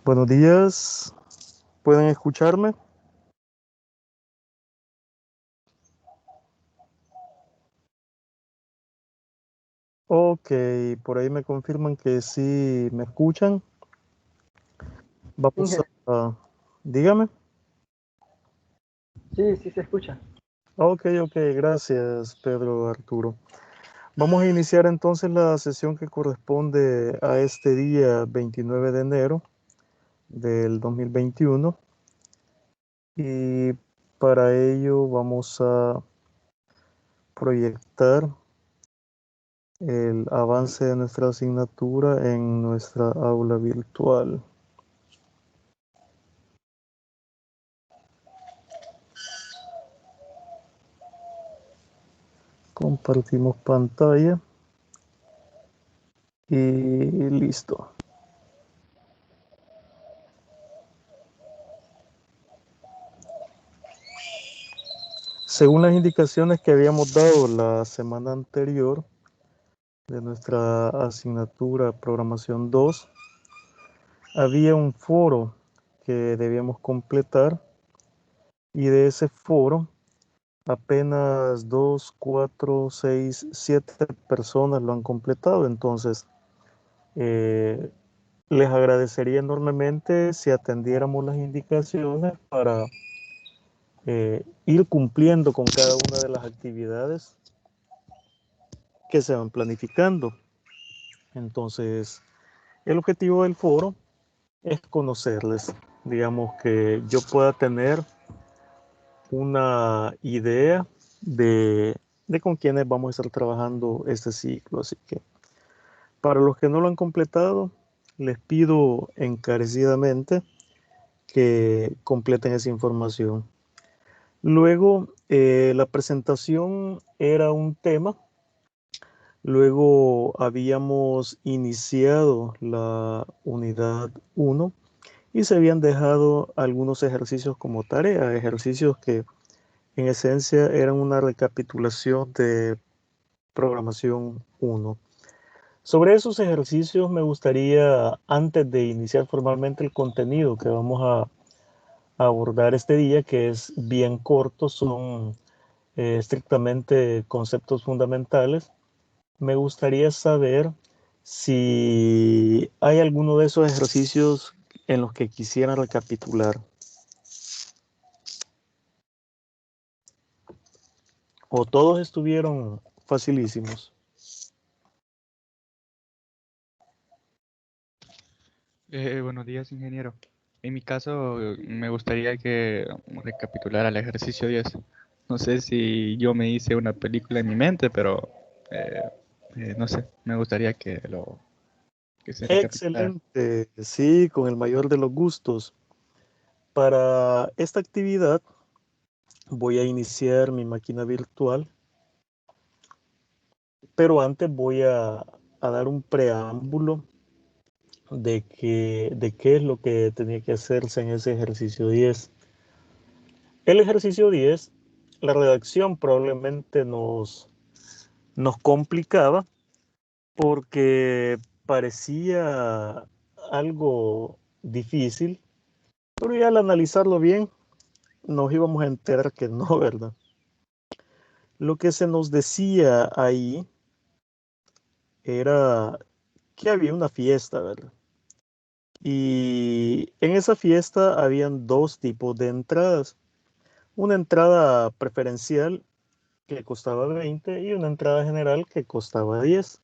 Buenos días, ¿pueden escucharme? Ok, por ahí me confirman que sí me escuchan. Vamos Inge, dígame. sí, sí se escucha. Ok, gracias Pedro Arturo. Vamos a iniciar entonces la sesión que corresponde a este día 29 de enero del 2021 y para ello vamos a proyectar el avance de nuestra asignatura en nuestra aula virtual. Compartimos pantalla y listo. Según las indicaciones que habíamos dado la semana anterior de nuestra asignatura Programación 2, había un foro que debíamos completar y de ese foro apenas 2, 4, 6, 7 personas lo han completado. Entonces, les agradecería enormemente si atendiéramos las indicaciones para ir cumpliendo con cada una de las actividades que se van planificando. Entonces, el objetivo del foro es conocerles, digamos que yo pueda tener una idea de con quiénes vamos a estar trabajando este ciclo. Así que para los que no lo han completado, les pido encarecidamente que completen esa información. Luego, la presentación era un tema. Luego habíamos iniciado la unidad 1 y se habían dejado algunos ejercicios como tarea, ejercicios que en esencia eran una recapitulación de programación 1. Sobre esos ejercicios me gustaría, antes de iniciar formalmente el contenido que vamos a abordar este día, que es bien corto, son estrictamente conceptos fundamentales, me gustaría saber si hay alguno de esos ejercicios en los que quisieran recapitular o todos estuvieron facilísimos. Buenos días, ingeniero. En mi caso, me gustaría que recapitulara el ejercicio 10. No sé si yo me hice una película en mi mente, pero eh, no sé, me gustaría que se recapitulara. Excelente, sí, con el mayor de los gustos. Para esta actividad voy a iniciar mi máquina virtual, pero antes voy a dar un preámbulo de qué es lo que tenía que hacerse en ese ejercicio 10. El ejercicio 10, la redacción probablemente nos complicaba porque parecía algo difícil, pero ya al analizarlo bien nos íbamos a enterar que no, ¿verdad? Lo que se nos decía ahí era que había una fiesta, ¿verdad? Y en esa fiesta habían dos tipos de entradas. Una entrada preferencial que costaba 20 y una entrada general que costaba 10.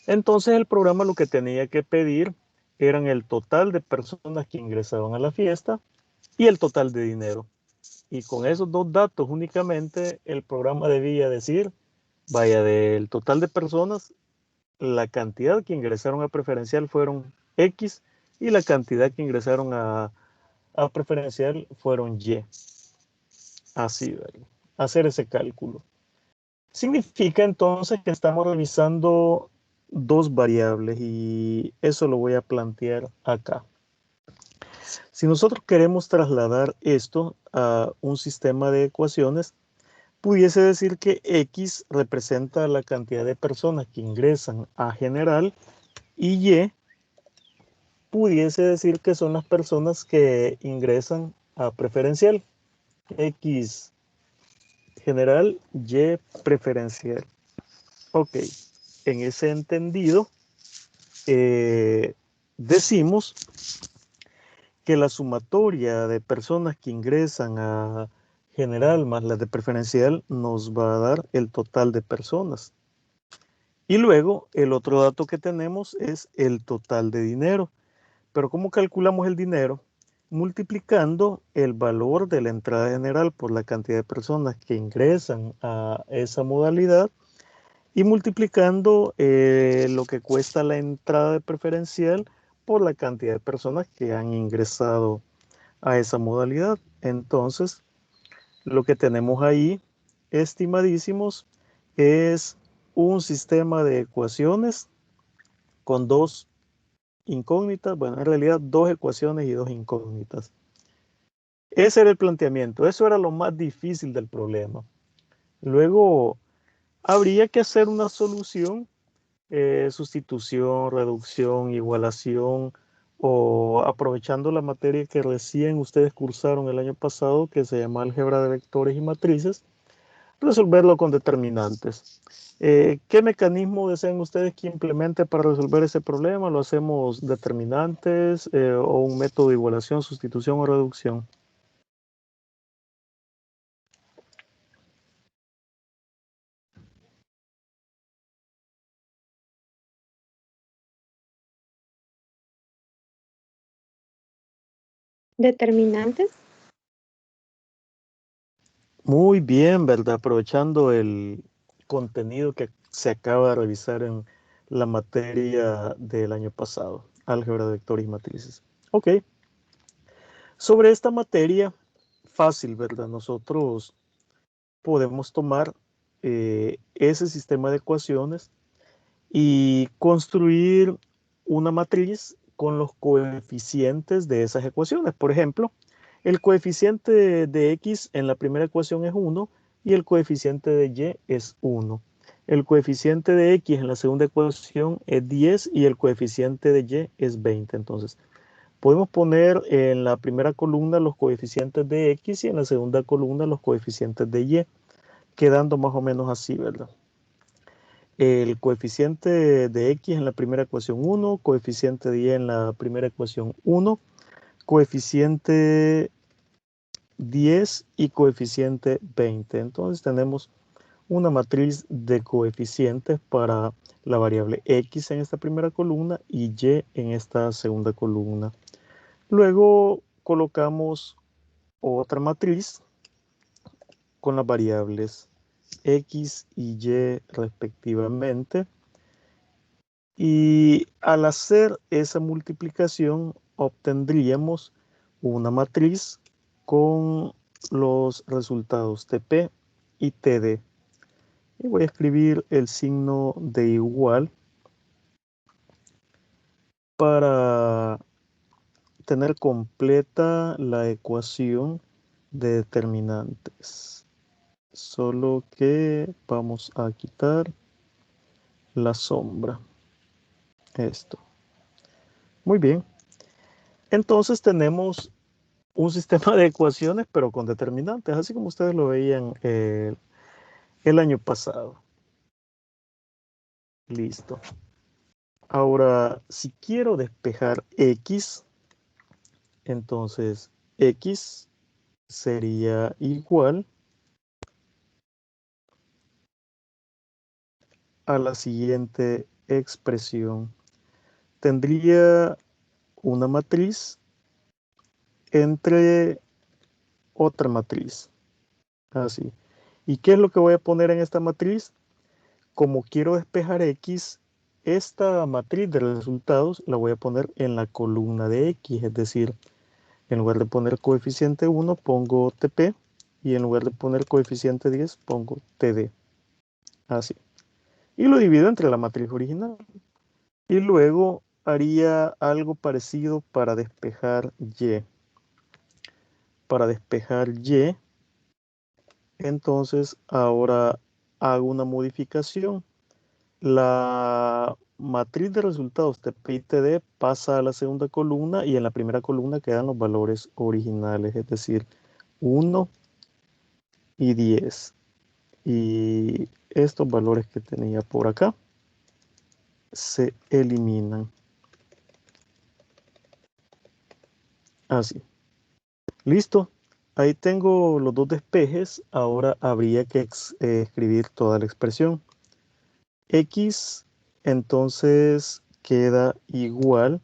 Entonces el programa lo que tenía que pedir eran el total de personas que ingresaban a la fiesta y el total de dinero. Y con esos dos datos únicamente el programa debía decir, vaya, del total de personas, la cantidad que ingresaron a preferencial fueron X y la cantidad que ingresaron a preferencial fueron Y. Así, ¿verdad? Hacer ese cálculo. Significa entonces que estamos revisando dos variables y eso lo voy a plantear acá. Si nosotros queremos trasladar esto a un sistema de ecuaciones, pudiese decir que X representa la cantidad de personas que ingresan a general y Y pudiese decir que son las personas que ingresan a preferencial. X general, Y preferencial. Ok, en ese entendido, decimos que la sumatoria de personas que ingresan a general más las de preferencial nos va a dar el total de personas. Y luego el otro dato que tenemos es el total de dinero. Pero ¿cómo calculamos el dinero? Multiplicando el valor de la entrada general por la cantidad de personas que ingresan a esa modalidad y multiplicando lo que cuesta la entrada de preferencial por la cantidad de personas que han ingresado a esa modalidad. Entonces, lo que tenemos ahí, estimadísimos, es un sistema de ecuaciones con dos incógnitas, bueno, en realidad dos ecuaciones y dos incógnitas. Ese era el planteamiento, eso era lo más difícil del problema. Luego, habría que hacer una solución, sustitución, reducción, igualación, o aprovechando la materia que recién ustedes cursaron el año pasado, que se llama álgebra de vectores y matrices, resolverlo con determinantes. ¿Qué mecanismo desean ustedes que implemente para resolver ese problema? ¿Lo hacemos determinantes o un método de igualación, sustitución o reducción? Determinantes. Muy bien, ¿verdad? Aprovechando el contenido que se acaba de revisar en la materia del año pasado, álgebra de vectores y matrices. Ok. Sobre esta materia, fácil, ¿verdad? Nosotros podemos tomar ese sistema de ecuaciones y construir una matriz con los coeficientes de esas ecuaciones. Por ejemplo, el coeficiente de x en la primera ecuación es 1 y el coeficiente de y es 1. El coeficiente de x en la segunda ecuación es 10 y el coeficiente de y es 20. Entonces, podemos poner en la primera columna los coeficientes de x y en la segunda columna los coeficientes de y, quedando más o menos así, ¿verdad? El coeficiente de x en la primera ecuación 1, coeficiente de y en la primera ecuación 1, coeficiente 10 y coeficiente 20. Entonces tenemos una matriz de coeficientes para la variable x en esta primera columna y y en esta segunda columna. Luego colocamos otra matriz con las variables x y y respectivamente. Y al hacer esa multiplicación obtendríamos una matriz con los resultados TP y TD. Y voy a escribir el signo de igual para tener completa la ecuación de determinantes. Solo que vamos a quitar la sombra. Esto. Muy bien. Entonces tenemos un sistema de ecuaciones, pero con determinantes, así como ustedes lo veían el año pasado. Listo. Ahora, si quiero despejar x, entonces x sería igual a la siguiente expresión. Tendría una matriz entre otra matriz. Así. ¿Y qué es lo que voy a poner en esta matriz? Como quiero despejar x, esta matriz de resultados la voy a poner en la columna de x, es decir, en lugar de poner coeficiente 1 pongo TP y en lugar de poner coeficiente 10 pongo TD. Así. Y lo divido entre la matriz original. Y luego haría algo parecido para despejar y. Para despejar y, entonces ahora hago una modificación. La matriz de resultados TP y TD pasa a la segunda columna y en la primera columna quedan los valores originales, es decir, 1 y 10. Y estos valores que tenía por acá se eliminan. Así. Listo. Ahí tengo los dos despejes. Ahora habría que escribir toda la expresión. X entonces queda igual.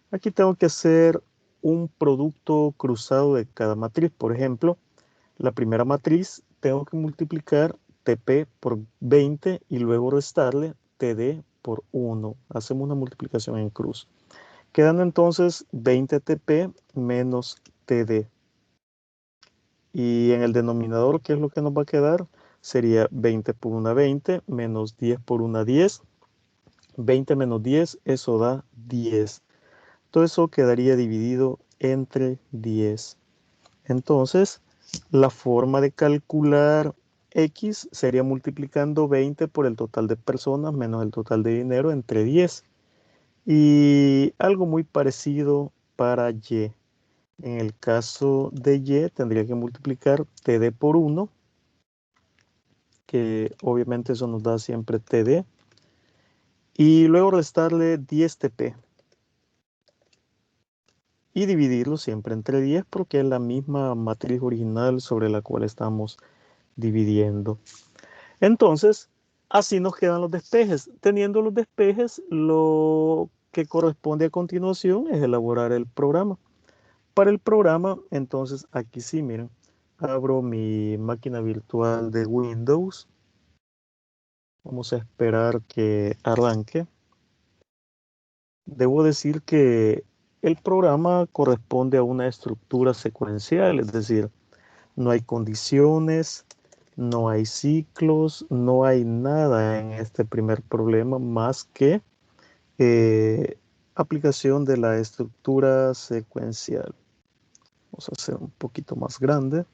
Aquí tengo que hacer un producto cruzado de cada matriz. Por ejemplo, la primera matriz tengo que multiplicar TP por 20 y luego restarle TD por 1. Hacemos una multiplicación en cruz. Quedando entonces 20 TP menos TD. Y en el denominador, ¿qué es lo que nos va a quedar? Sería 20 por una 20 menos 10 por una 10. 20 menos 10, eso da 10. Todo eso quedaría dividido entre 10. Entonces, la forma de calcular X sería multiplicando 20 por el total de personas menos el total de dinero entre 10. Y algo muy parecido para Y. En el caso de Y, tendría que multiplicar TD por 1, que obviamente eso nos da siempre TD, y luego restarle 10 TP. Y dividirlo siempre entre 10 porque es la misma matriz original sobre la cual estamos dividiendo. Entonces, así nos quedan los despejes. Teniendo los despejes, lo que corresponde a continuación es elaborar el programa. Para el programa, entonces, aquí sí, miren, abro mi máquina virtual de Windows. Vamos a esperar que arranque. Debo decir que el programa corresponde a una estructura secuencial, es decir, no hay condiciones, no hay ciclos, no hay nada en este primer problema más que aplicación de la estructura secuencial. Vamos a hacer un poquito más grande.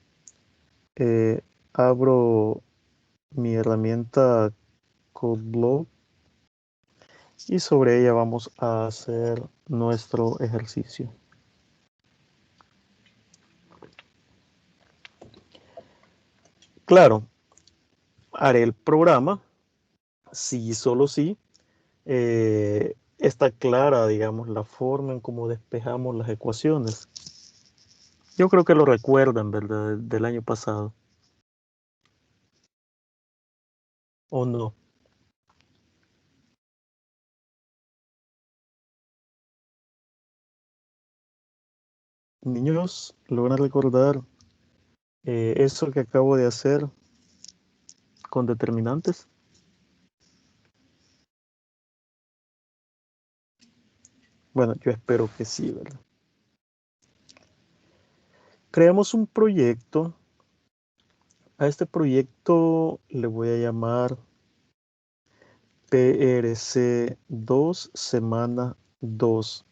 Abro mi herramienta CodeBlock y sobre ella vamos a hacer nuestro ejercicio. Claro, haré el programa si solo si está clara, digamos, la forma en cómo despejamos las ecuaciones. Yo creo que lo recuerdan, ¿verdad? Del año pasado. ¿O no? Niños, ¿logran recordar eso que acabo de hacer con determinantes? Bueno, yo espero que sí, ¿verdad? Creamos un proyecto. A este proyecto le voy a llamar PRC2 semana 2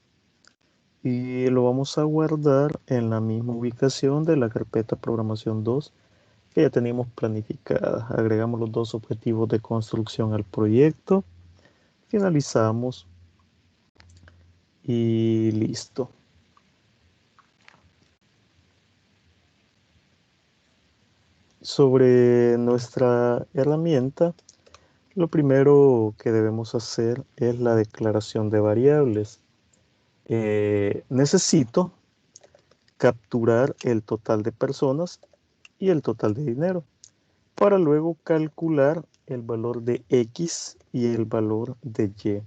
y lo vamos a guardar en la misma ubicación de la carpeta programación 2 que ya teníamos planificada. Agregamos los dos objetivos de construcción al proyecto, finalizamos y listo. Sobre nuestra herramienta, lo primero que debemos hacer es la declaración de variables. Necesito capturar el total de personas y el total de dinero para luego calcular el valor de X y el valor de Y.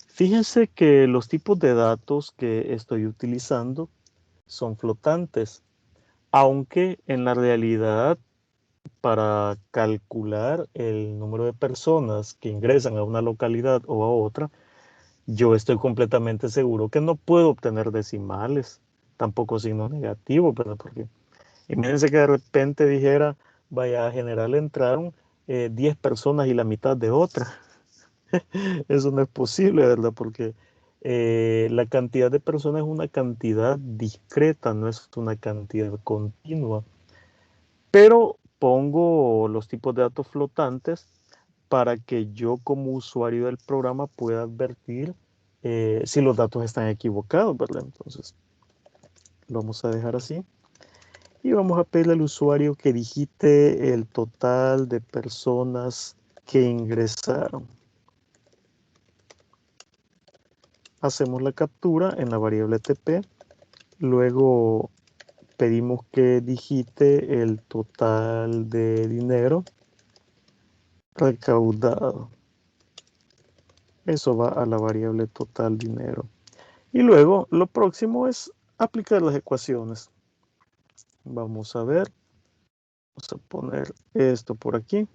Fíjense que los tipos de datos que estoy utilizando son flotantes, aunque en la realidad para calcular el número de personas que ingresan a una localidad o a otra, yo estoy completamente seguro que no puedo obtener decimales, tampoco signos negativos, ¿verdad? Porque imagínense que de repente dijera, vaya, a general entraron 10 personas y la mitad de otra. Eso no es posible, ¿verdad? Porque la cantidad de personas es una cantidad discreta, no es una cantidad continua. Pero pongo los tipos de datos flotantes para que yo como usuario del programa pueda advertir si los datos están equivocados, ¿verdad? Entonces, lo vamos a dejar así. Y vamos a pedirle al usuario que digite el total de personas que ingresaron. Hacemos la captura en la variable TP. Luego pedimos que digite el total de dinero recaudado. Eso va a la variable total dinero. Y luego lo próximo es aplicar las ecuaciones. Vamos a ver. Vamos a poner esto por aquí.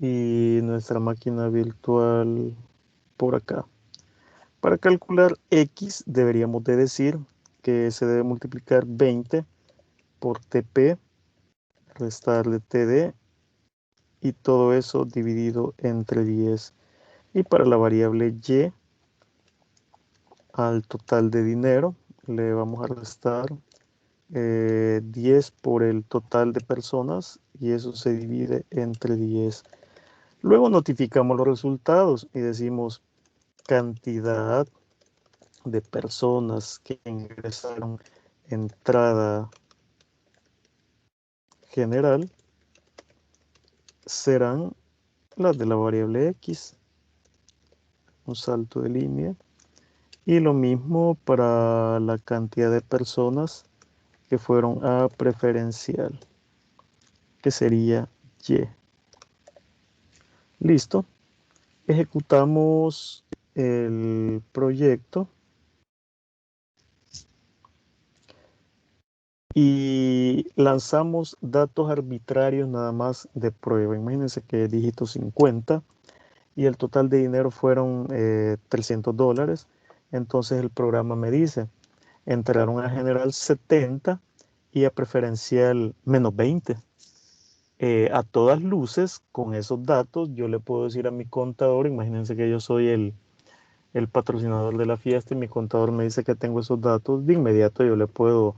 Y nuestra máquina virtual por acá. Para calcular X deberíamos de decir que se debe multiplicar 20 por TP, restarle TD y todo eso dividido entre 10. Y para la variable Y, al total de dinero, le vamos a restar 10 por el total de personas y eso se divide entre 10. Luego notificamos los resultados y decimos cantidad de personas que ingresaron entrada general serán las de la variable X, un salto de línea. Y lo mismo para la cantidad de personas que fueron a preferencial, que sería Y. Listo. Ejecutamos el proyecto y lanzamos datos arbitrarios nada más de prueba. Imagínense que dígito 50 y el total de dinero fueron $300. Entonces el programa me dice, entraron a general 70 y a preferencial menos 20. A todas luces, con esos datos, yo le puedo decir a mi contador, imagínense que yo soy el patrocinador de la fiesta y mi contador me dice que tengo esos datos, de inmediato yo le puedo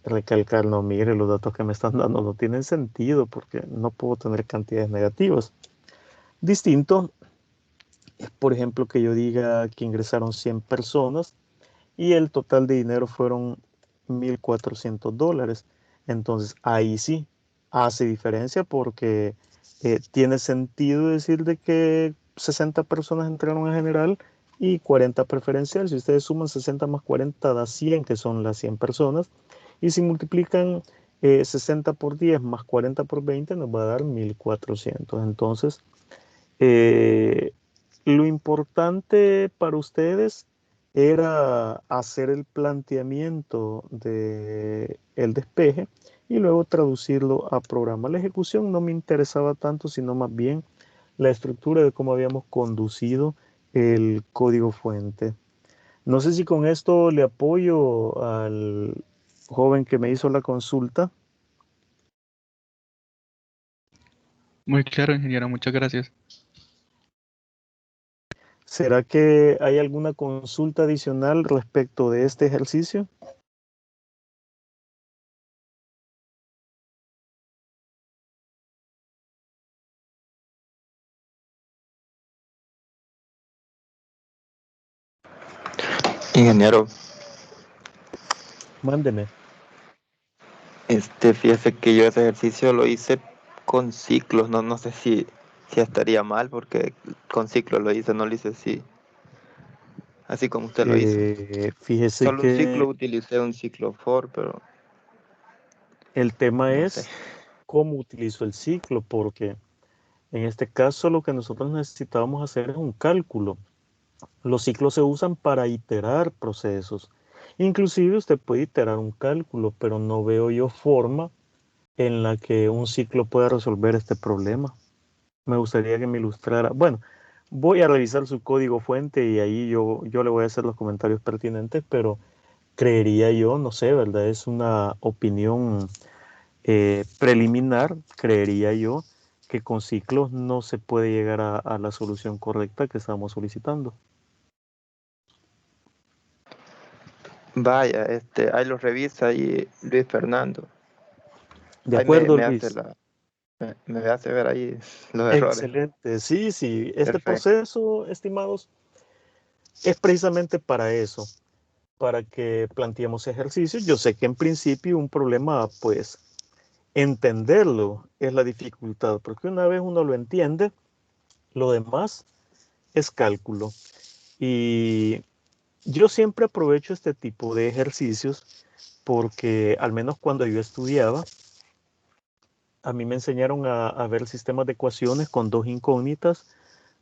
recalcar, no, mire, los datos que me están dando no tienen sentido porque no puedo tener cantidades negativas. Distinto es, por ejemplo, que yo diga que ingresaron 100 personas y el total de dinero fueron $1,400. Entonces, ahí sí hace diferencia porque tiene sentido decir de que 60 personas entraron a general y 40 preferencial. Si ustedes suman 60 más 40 da 100, que son las 100 personas. Y si multiplican 60 por 10 más 40 por 20 nos va a dar 1,400. Entonces, eh, lo importante para ustedes era hacer el planteamiento de el despeje y luego traducirlo a programa. La ejecución no me interesaba tanto, sino más bien la estructura de cómo habíamos conducido el código fuente. No sé si con esto le apoyo al joven que me hizo la consulta. Muy claro, ingeniero, muchas gracias. ¿Será que hay alguna consulta adicional respecto de este ejercicio? Ingeniero, Mándeme. fíjese que yo ese ejercicio lo hice con ciclos, no sé si estaría mal porque con ciclos lo hice, no lo hice así como usted lo hizo. Fíjese Solo un ciclo que utilicé un ciclo for, pero el tema no sé. es cómo utilizo el ciclo, porque en este caso lo que nosotros necesitábamos hacer es un cálculo. Los ciclos se usan para iterar procesos. Inclusive usted puede iterar un cálculo, pero no veo yo forma en la que un ciclo pueda resolver este problema. Me gustaría que me ilustrara. Bueno, voy a revisar su código fuente y ahí yo le voy a hacer los comentarios pertinentes, pero creería yo, no sé, ¿verdad? Es una opinión preliminar, creería yo, que con ciclos no se puede llegar a la solución correcta que estamos solicitando. Vaya, ahí lo revisa ahí Luis Fernando. De Ahí acuerdo, me hace Luis. la, Me hace ver ahí los errores. Excelente. Sí, sí. Este Perfecto. proceso, estimados, es precisamente para eso, para que planteemos ejercicios. Yo sé que en principio un problema, pues, entenderlo es la dificultad, porque una vez uno lo entiende, lo demás es cálculo. Y yo siempre aprovecho este tipo de ejercicios porque al menos cuando yo estudiaba, a mí me enseñaron a ver sistemas de ecuaciones con dos incógnitas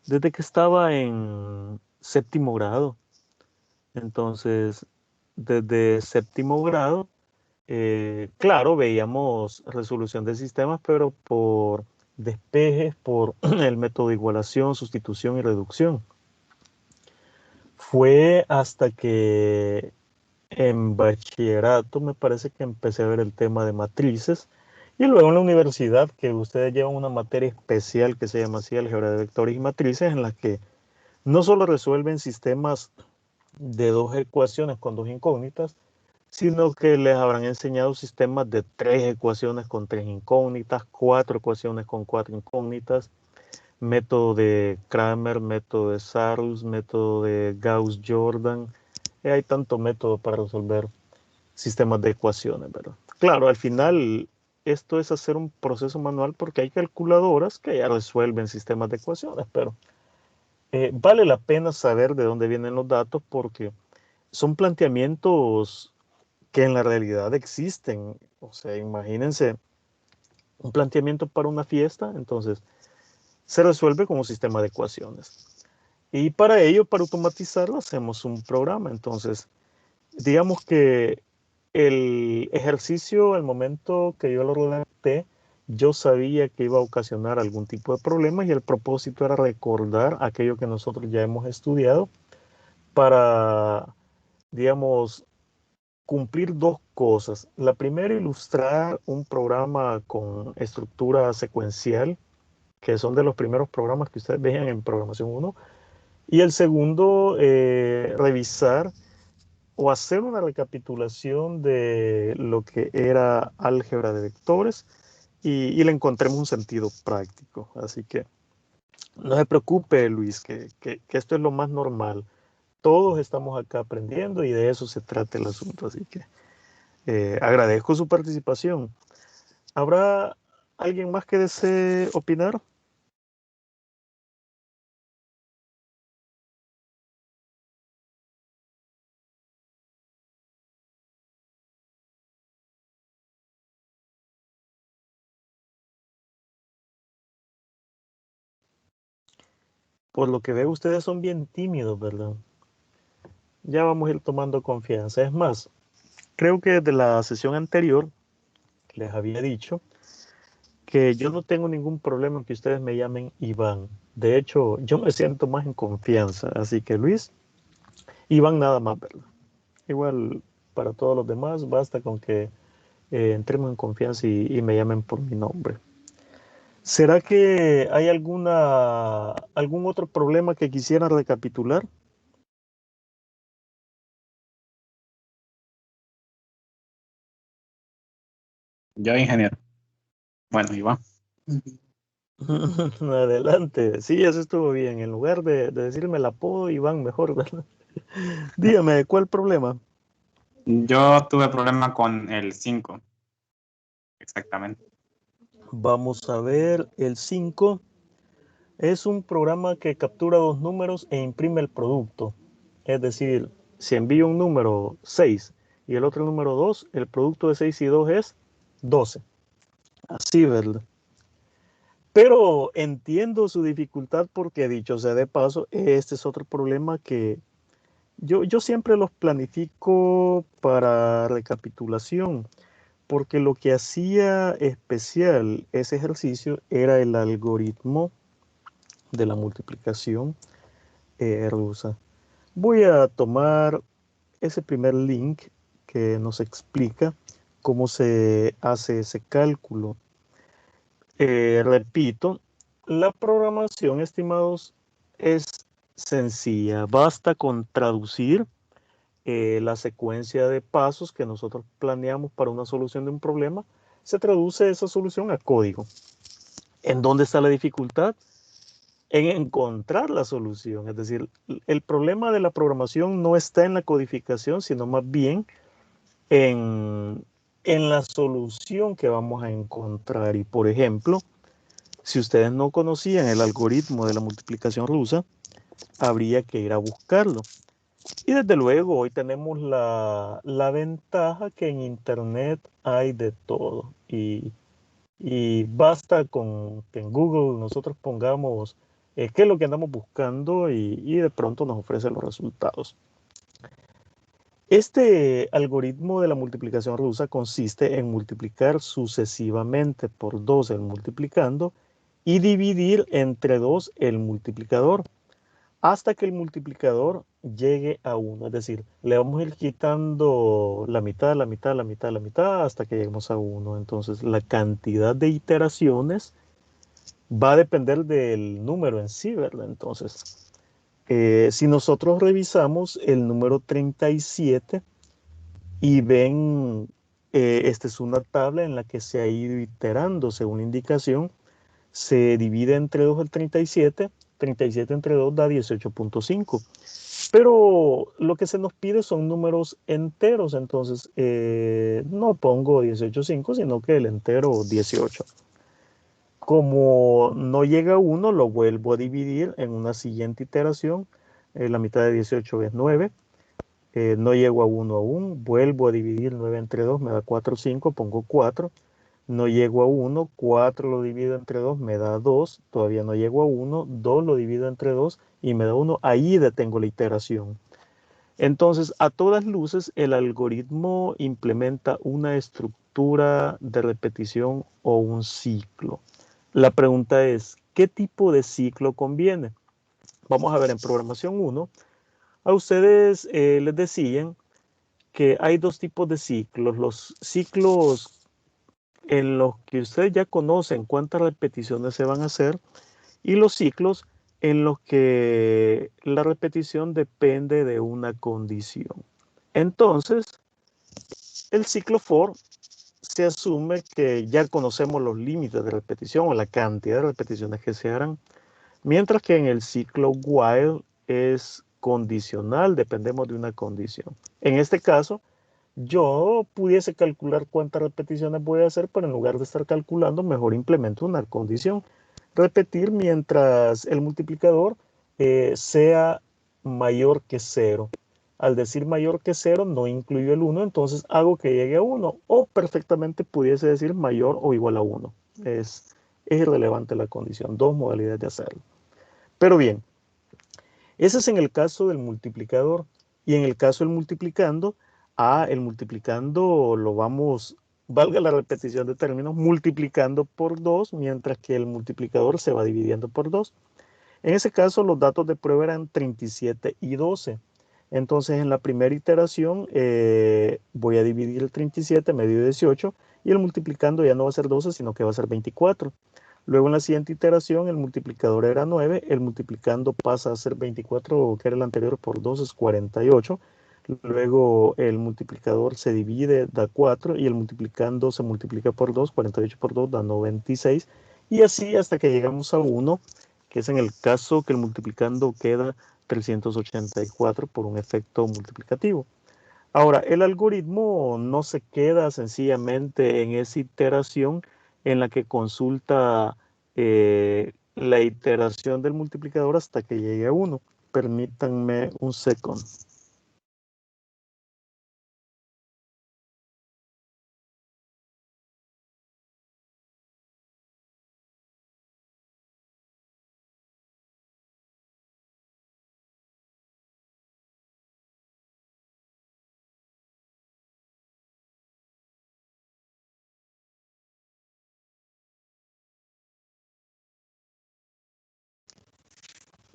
desde que estaba en séptimo grado. Entonces, desde séptimo grado, claro, veíamos resolución de sistemas, pero por despejes, por el método de igualación, sustitución y reducción. Fue hasta que en bachillerato me parece que empecé a ver el tema de matrices y luego en la universidad que ustedes llevan una materia especial que se llama así álgebra de vectores y matrices en la que no solo resuelven sistemas de dos ecuaciones con dos incógnitas, sino que les habrán enseñado sistemas de tres ecuaciones con tres incógnitas, cuatro ecuaciones con cuatro incógnitas, método de Kramer, método de Sarrus, método de Gauss-Jordan. Hay tanto método para resolver sistemas de ecuaciones, ¿verdad? Claro, al final esto es hacer un proceso manual porque hay calculadoras que ya resuelven sistemas de ecuaciones, pero vale la pena saber de dónde vienen los datos porque son planteamientos que en la realidad existen. O sea, imagínense un planteamiento para una fiesta, entonces se resuelve con un sistema de ecuaciones. Y para ello, para automatizarlo, hacemos un programa. Entonces, digamos que el ejercicio, al momento que yo lo redacté, yo sabía que iba a ocasionar algún tipo de problema y el propósito era recordar aquello que nosotros ya hemos estudiado para, digamos, cumplir dos cosas. La primera, ilustrar un programa con estructura secuencial, que son de los primeros programas que ustedes vean en programación uno. Y el segundo, revisar o hacer una recapitulación de lo que era álgebra de vectores y le encontremos un sentido práctico. Así que no se preocupe, Luis, que esto es lo más normal. Todos estamos acá aprendiendo y de eso se trata el asunto. Así que agradezco su participación. ¿Habrá alguien más que desee opinar? Por lo que veo, ustedes son bien tímidos, ¿verdad? Ya vamos a ir tomando confianza. Es más, creo que desde la sesión anterior les había dicho que yo no tengo ningún problema en que ustedes me llamen Iván. De hecho, yo me siento más en confianza. Así que Luis, Iván nada más, ¿verdad? Igual para todos los demás, basta con que entremos en confianza y me llamen por mi nombre. ¿Será que hay algún otro problema que quisiera recapitular? Yo, ingeniero. Bueno, Iván. Adelante. Sí, eso estuvo bien. En lugar de decirme el apodo, Iván, mejor, ¿verdad? Dígame, ¿cuál problema? Yo tuve problema con el 5, exactamente. Vamos a ver, el 5 es un programa que captura dos números e imprime el producto. Es decir, si envío un número 6 y el otro número 2, el producto de 6 y 2 es 12. Así, ¿verdad? Pero entiendo su dificultad porque, dicho sea de paso, este es otro problema que yo siempre los planifico para recapitulación, porque lo que hacía especial ese ejercicio era el algoritmo de la multiplicación rusa. Voy a tomar ese primer link que nos explica cómo se hace ese cálculo. Repito, la programación, estimados, es sencilla. Basta con traducir la secuencia de pasos que nosotros planeamos para una solución de un problema. Se traduce esa solución a código. ¿En dónde está la dificultad? En encontrar la solución. Es decir, el problema de la programación no está en la codificación, sino más bien en la solución que vamos a encontrar. Y por ejemplo, si ustedes no conocían el algoritmo de la multiplicación rusa, habría que ir a buscarlo. Y desde luego hoy tenemos la ventaja que en Internet hay de todo. Y basta con que en Google nosotros pongamos qué es lo que andamos buscando y de pronto nos ofrece los resultados. Este algoritmo de la multiplicación rusa consiste en multiplicar sucesivamente por 2 el multiplicando y dividir entre 2 el multiplicador hasta que el multiplicador llegue a 1. Es decir, le vamos a ir quitando la mitad, la mitad, la mitad, la mitad hasta que lleguemos a 1. Entonces, la cantidad de iteraciones va a depender del número en sí, ¿verdad? Entonces, si nosotros revisamos el número 37 y ven, esta es una tabla en la que se ha ido iterando según la indicación, se divide entre 2 el 37, 37 entre 2 da 18.5. Pero lo que se nos pide son números enteros, entonces no pongo 18.5, sino que el entero 18. Como no llega a 1, lo vuelvo a dividir en una siguiente iteración. La mitad de 18 es 9. No llego a 1 aún. Vuelvo a dividir 9 entre 2, me da 4, 5. Pongo 4. No llego a 1. 4 lo divido entre 2, me da 2. Todavía no llego a 1. 2 lo divido entre 2 y me da 1. Ahí detengo la iteración. Entonces, a todas luces, el algoritmo implementa una estructura de repetición o un ciclo. La pregunta es, ¿qué tipo de ciclo conviene? Vamos a ver en programación 1. A ustedes les decían que hay dos tipos de ciclos. Los ciclos en los que ustedes ya conocen cuántas repeticiones se van a hacer y los ciclos en los que la repetición depende de una condición. Entonces, el ciclo for se asume que ya conocemos los límites de repetición o la cantidad de repeticiones que se harán, mientras que en el ciclo while es condicional, dependemos de una condición. En este caso, yo pudiese calcular cuántas repeticiones voy a hacer, pero en lugar de estar calculando, mejor implemento una condición. Repetir mientras el multiplicador sea mayor que 0. Al decir mayor que 0 no incluyo el 1, entonces hago que llegue a 1. O perfectamente pudiese decir mayor o igual a 1. Es irrelevante la condición, dos modalidades de hacerlo. Pero bien, ese es en el caso del multiplicador. Y en el caso del multiplicando, el multiplicando lo vamos, valga la repetición de términos, multiplicando por 2, mientras que el multiplicador se va dividiendo por 2. En ese caso, los datos de prueba eran 37 y 12. Entonces, en la primera iteración, voy a dividir el 37 medio 18 y el multiplicando ya no va a ser 12, sino que va a ser 24. Luego en la siguiente iteración el multiplicador era 9, el multiplicando pasa a ser 24, que era el anterior, por 2 es 48. Luego el multiplicador se divide, da 4, y el multiplicando se multiplica por 2, 48 por 2 da 96. Y así hasta que llegamos a 1, que es en el caso que el multiplicando queda 384 por un efecto multiplicativo. Ahora, el algoritmo no se queda sencillamente en esa iteración en la que consulta la iteración del multiplicador hasta que llegue a 1. Permítanme un segundo.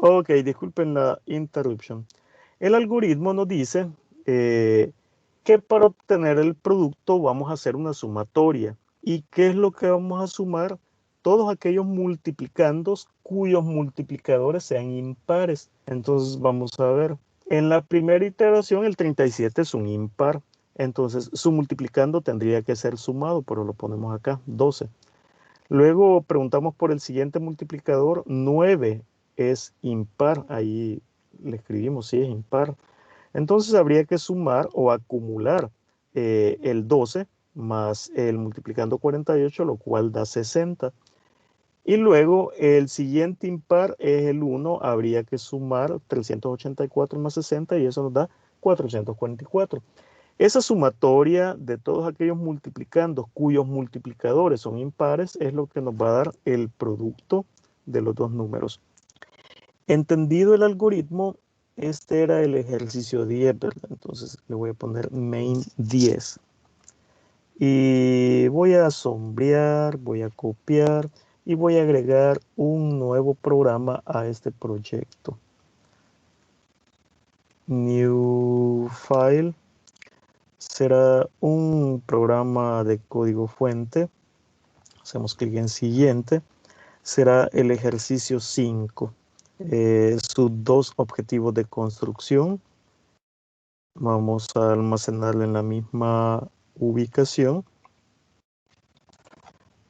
Ok, disculpen la interrupción. El algoritmo nos dice que para obtener el producto vamos a hacer una sumatoria. ¿Y qué es lo que vamos a sumar? Todos aquellos multiplicandos cuyos multiplicadores sean impares. Entonces vamos a ver. En la primera iteración el 37 es un impar. Entonces su multiplicando tendría que ser sumado, pero lo ponemos acá, 12. Luego preguntamos por el siguiente multiplicador. 9 es impar. Ahí le escribimos si es impar. Entonces habría que sumar o acumular el 12 más el multiplicando 48, lo cual da 60. Y luego el siguiente impar es el 1. Habría que sumar 384 más 60 y eso nos da 444. Esa sumatoria de todos aquellos multiplicandos cuyos multiplicadores son impares es lo que nos va a dar el producto de los dos números. Entendido el algoritmo, este era el ejercicio 10, ¿verdad? Entonces le voy a poner main 10. Y voy a sombrear, voy a copiar y voy a agregar un nuevo programa a este proyecto. New file. Será un programa de código fuente. Hacemos clic en siguiente. Será el ejercicio 5. Sus dos objetivos de construcción. Vamos a almacenarlo en la misma ubicación.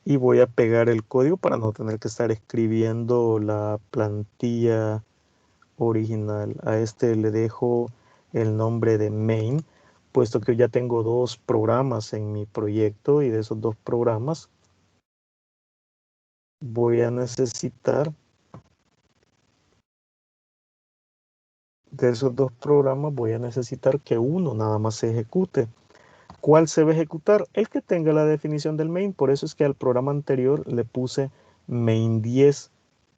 Y voy a pegar el código para no tener que estar escribiendo la plantilla original. A este le dejo el nombre de main, puesto que ya tengo dos programas en mi proyecto y de esos dos programas voy a necesitar que uno nada más se ejecute. ¿Cuál se va a ejecutar? El que tenga la definición del main. Por eso es que al programa anterior le puse main 10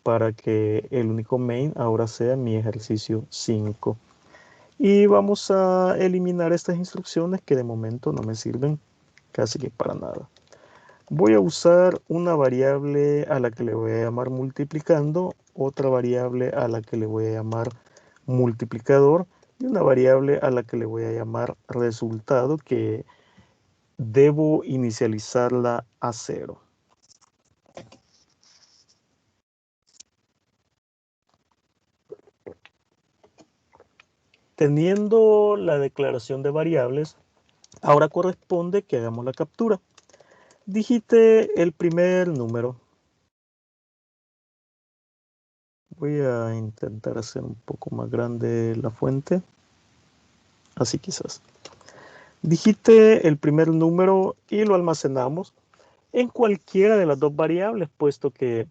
para que el único main ahora sea mi ejercicio 5. Y vamos a eliminar estas instrucciones que de momento no me sirven casi que para nada. Voy a usar una variable a la que le voy a llamar multiplicando, otra variable a la que le voy a llamar multiplicador y una variable a la que le voy a llamar resultado, que debo inicializarla a 0. Teniendo la declaración de variables, ahora corresponde que hagamos la captura. Digite el primer número. Voy a intentar hacer un poco más grande la fuente. Así quizás. Digite el primer número y lo almacenamos en cualquiera de las dos variables, puesto que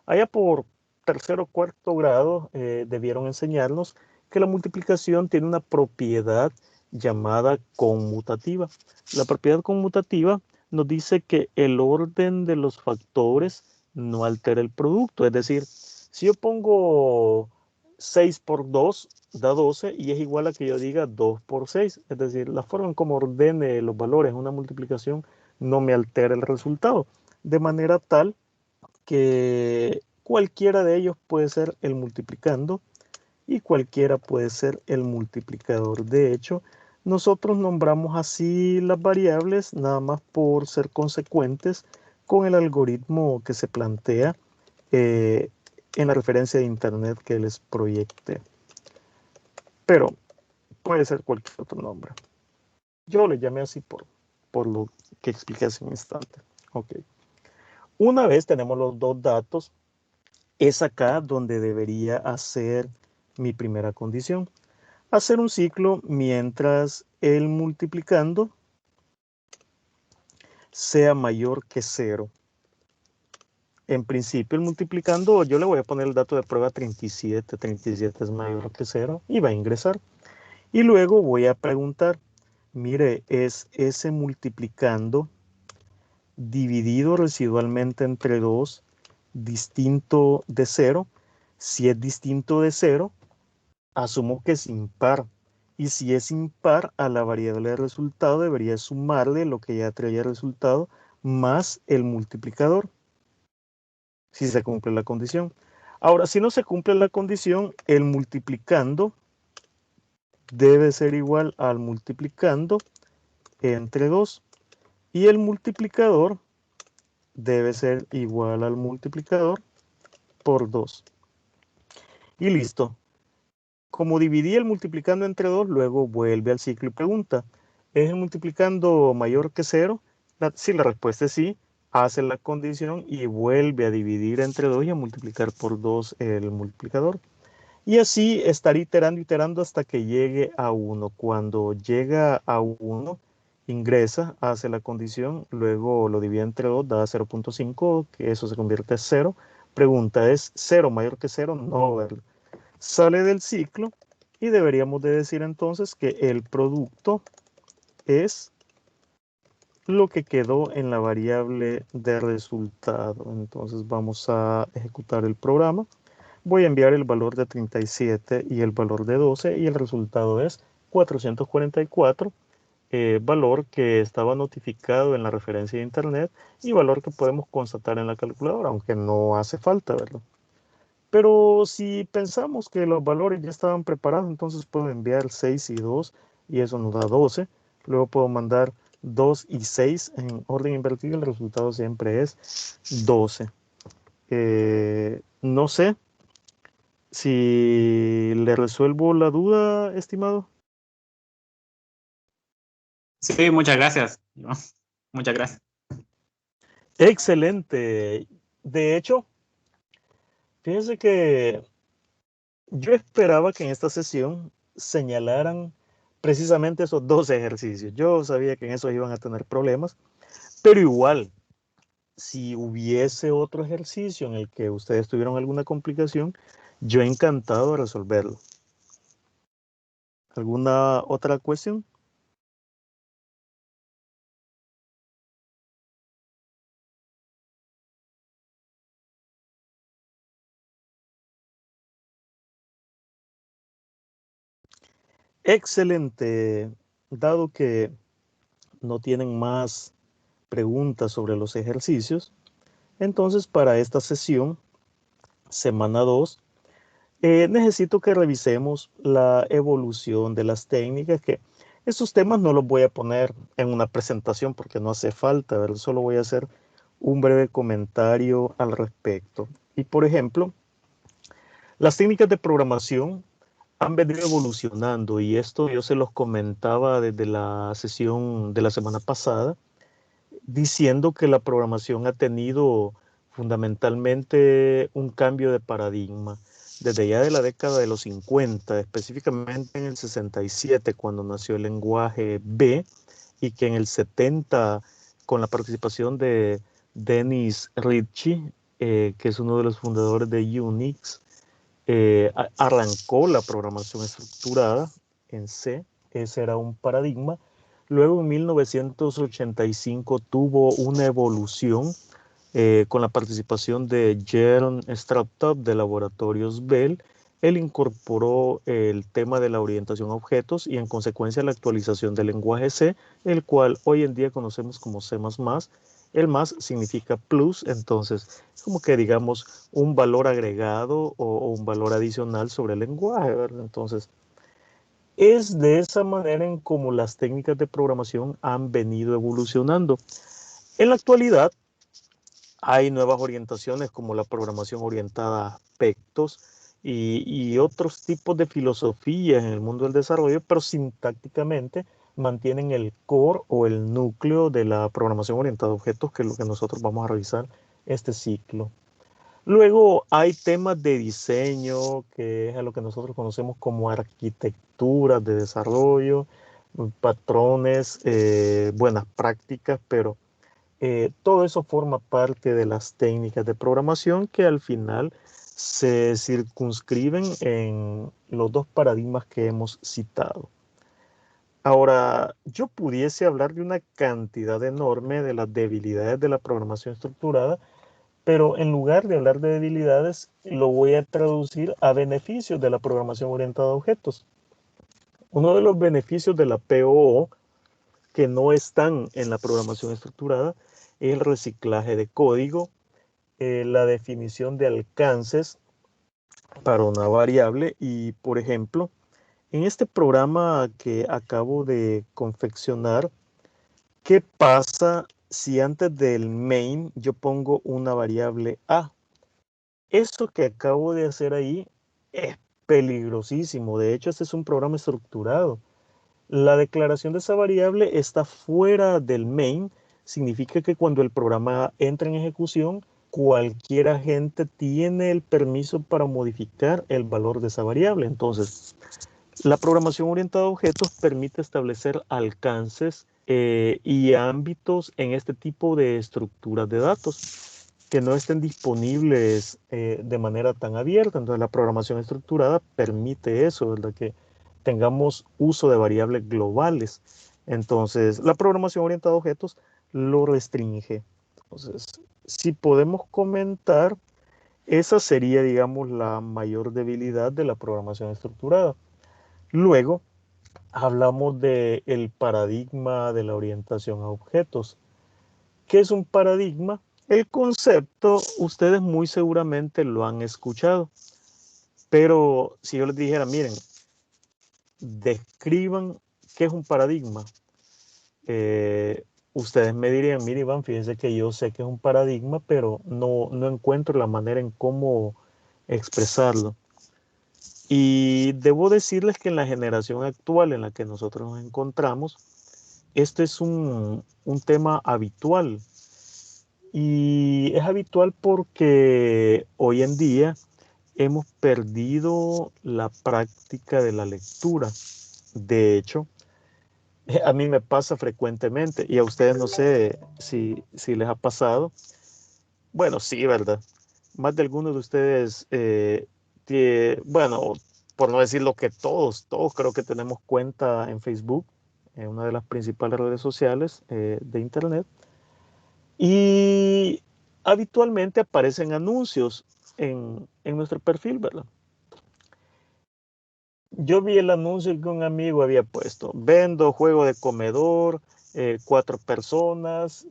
allá por tercero o cuarto grado debieron enseñarnos que la multiplicación tiene una propiedad llamada conmutativa. La propiedad conmutativa nos dice que el orden de los factores no altera el producto. Es decir, si yo pongo 6 por 2 da 12 y es igual a que yo diga 2 por 6. Es decir, la forma en cómo ordene los valores en una multiplicación no me altera el resultado. De manera tal que cualquiera de ellos puede ser el multiplicando y cualquiera puede ser el multiplicador. De hecho, nosotros nombramos así las variables nada más por ser consecuentes con el algoritmo que se plantea en la referencia de internet que les proyecté. Pero puede ser cualquier otro nombre. Yo le llamé así por lo que expliqué hace un instante. Ok. Una vez tenemos los dos datos, es acá donde debería hacer mi primera condición. Hacer un ciclo mientras el multiplicando sea mayor que 0. En principio el multiplicando, yo le voy a poner el dato de prueba 37. 37 es mayor que 0 y va a ingresar. Y luego voy a preguntar, mire, ¿es ese multiplicando dividido residualmente entre 2 distinto de 0? Si es distinto de 0, asumo que es impar. Y si es impar, a la variable de resultado debería sumarle lo que ya traía resultado más el multiplicador, si se cumple la condición. Ahora, si no se cumple la condición, el multiplicando debe ser igual al multiplicando entre 2. Y el multiplicador debe ser igual al multiplicador por 2. Y listo. Como dividí el multiplicando entre 2, luego vuelve al ciclo y pregunta, ¿es el multiplicando mayor que 0? Si la respuesta es sí, hace la condición y vuelve a dividir entre 2 y a multiplicar por 2 el multiplicador. Y así estar iterando hasta que llegue a 1. Cuando llega a 1, ingresa, hace la condición, luego lo divide entre 2, da 0.5, que eso se convierte en 0. Pregunta, ¿es 0 mayor que 0? No, ¿verdad? Sale del ciclo y deberíamos de decir entonces que el producto es lo que quedó en la variable de resultado. Entonces vamos a ejecutar el programa. Voy a enviar el valor de 37 y el valor de 12 y el resultado es 444, valor que estaba notificado en la referencia de internet y valor que podemos constatar en la calculadora, aunque no hace falta, ¿verdad? Pero si pensamos que los valores ya estaban preparados, entonces puedo enviar 6 y 2 y eso nos da 12. Luego puedo mandar 2 y 6 en orden invertido y el resultado siempre es 12. No sé si le resuelvo la duda, estimado. Sí, muchas gracias. Muchas gracias. Excelente. De hecho, fíjense que yo esperaba que en esta sesión señalaran precisamente esos 2 ejercicios. Yo sabía que en eso iban a tener problemas, pero igual, si hubiese otro ejercicio en el que ustedes tuvieron alguna complicación, yo encantado de resolverlo. ¿Alguna otra cuestión? Excelente. Dado que no tienen más preguntas sobre los ejercicios, entonces para esta sesión, semana 2, necesito que revisemos la evolución de las técnicas, que estos temas no los voy a poner en una presentación porque no hace falta, ¿verdad? Solo voy a hacer un breve comentario al respecto. Y por ejemplo, las técnicas de programación han venido evolucionando y esto yo se los comentaba desde la sesión de la semana pasada, diciendo que la programación ha tenido fundamentalmente un cambio de paradigma. Desde ya de la década de los 50, específicamente en el 67, cuando nació el lenguaje B, y que en el 70, con la participación de Dennis Ritchie, que es uno de los fundadores de Unix, arrancó la programación estructurada en C. Ese era un paradigma. Luego en 1985 tuvo una evolución con la participación de Jern Stroup de Laboratorios Bell. Él incorporó el tema de la orientación a objetos y en consecuencia la actualización del lenguaje C, el cual hoy en día conocemos como C++. El más significa plus, entonces es como que digamos un valor agregado o un valor adicional sobre el lenguaje, ¿verdad? Entonces es de esa manera en como las técnicas de programación han venido evolucionando. En la actualidad hay nuevas orientaciones como la programación orientada a aspectos y otros tipos de filosofías en el mundo del desarrollo, pero sintácticamente mantienen el core o el núcleo de la programación orientada a objetos, que es lo que nosotros vamos a revisar este ciclo. Luego hay temas de diseño, que es a lo que nosotros conocemos como arquitecturas de desarrollo, patrones, buenas prácticas, pero todo eso forma parte de las técnicas de programación que al final se circunscriben en los 2 paradigmas que hemos citado. Ahora, yo pudiese hablar de una cantidad enorme de las debilidades de la programación estructurada, pero en lugar de hablar de debilidades, lo voy a traducir a beneficios de la programación orientada a objetos. Uno de los beneficios de la POO que no están en la programación estructurada es el reciclaje de código, la definición de alcances para una variable y, por ejemplo, en este programa que acabo de confeccionar, ¿qué pasa si antes del main yo pongo una variable A? Esto que acabo de hacer ahí es peligrosísimo. De hecho, este es un programa estructurado. La declaración de esa variable está fuera del main significa que cuando el programa entra en ejecución, cualquier agente tiene el permiso para modificar el valor de esa variable. Entonces, la programación orientada a objetos permite establecer alcances y ámbitos en este tipo de estructuras de datos que no estén disponibles de manera tan abierta. Entonces, la programación estructurada permite eso, ¿verdad? Que tengamos uso de variables globales. Entonces, la programación orientada a objetos lo restringe. Entonces, si podemos comentar, esa sería, digamos, la mayor debilidad de la programación estructurada. Luego, hablamos del paradigma de la orientación a objetos. ¿Qué es un paradigma? El concepto, ustedes muy seguramente lo han escuchado, pero si yo les dijera, miren, describan qué es un paradigma, ustedes me dirían, mire Iván, fíjense que yo sé que es un paradigma, pero no encuentro la manera en cómo expresarlo. Y debo decirles que en la generación actual en la que nosotros nos encontramos, este es un tema habitual. Y es habitual porque hoy en día hemos perdido la práctica de la lectura. De hecho, a mí me pasa frecuentemente y a ustedes no sé si les ha pasado. Bueno, sí, ¿verdad? Más de algunos de ustedes, bueno, por no decir lo que todos creo que tenemos cuenta en Facebook, en una de las principales redes sociales de Internet. Y habitualmente aparecen anuncios en nuestro perfil, ¿verdad? Yo vi el anuncio que un amigo había puesto. Vendo juego de comedor, 4 personas,